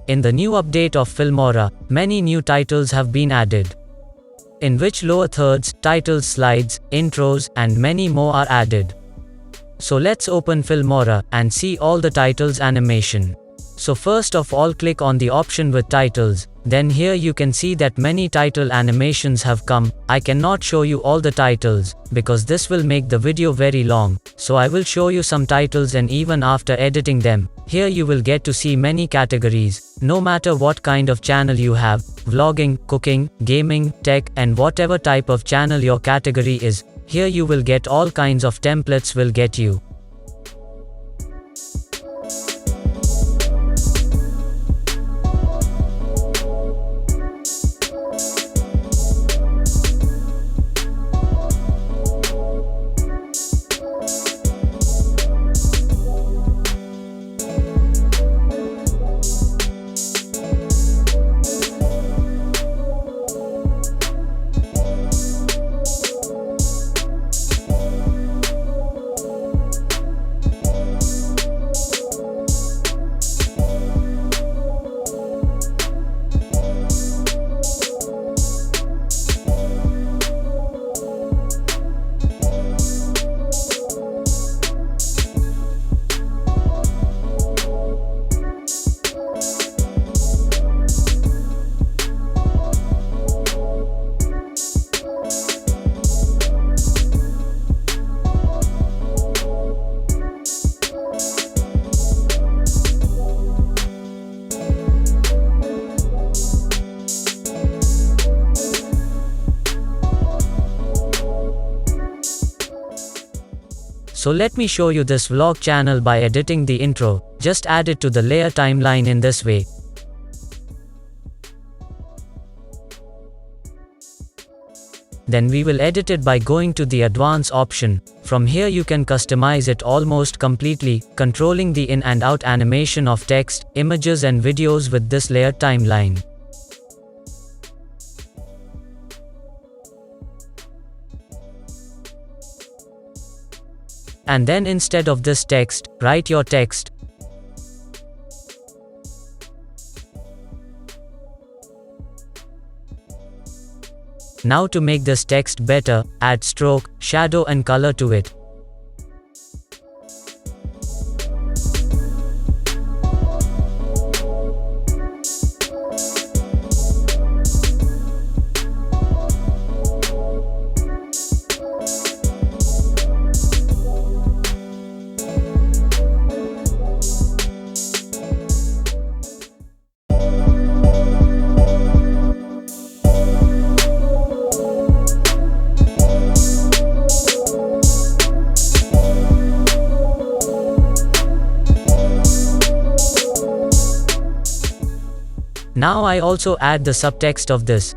In the new update of Filmora, many new titles have been added, in which lower thirds, titles, slides, intros, and many more are added. So let's open Filmora and see all the titles animation. So first of all, click on the option with titles. Then here you can see that many title animations have come. I cannot show you all the titles because this will make the video very long. So I will show you some titles, and even after editing them, here you will get to see many categories. No matter what kind of channel you have, vlogging, cooking, gaming, tech, and whatever type of channel your category is, here you will get all kinds of templates will get you. So let me show you this vlog channel by editing the intro. Just add it to the layer timeline in this way. Then we will edit it by going to the advanced option. From here you can customize it almost completely, controlling the in and out animation of text, images and videos with this layer timeline. And then instead of this text, write your text. Now to make this text better, add stroke, shadow and color to it. Now I also add the subtext of this.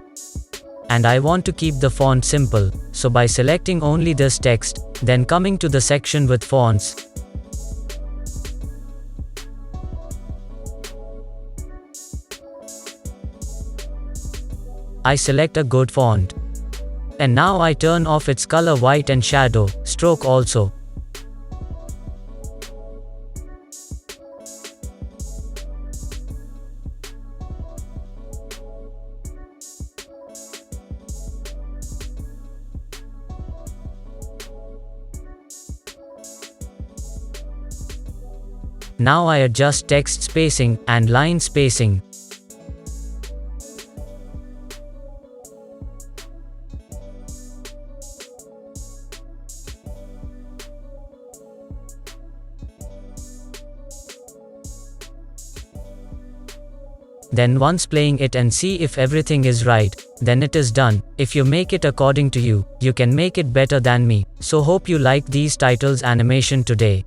And I want to keep the font simple, so by selecting only this text, then coming to the section with fonts, I select a good font. And now I turn off its color white and shadow, stroke also. Now I adjust text spacing and line spacing. Then once playing it and see if everything is right, then it is done. If you make it according to you, you can make it better than me. So hope you liked these titles animation today.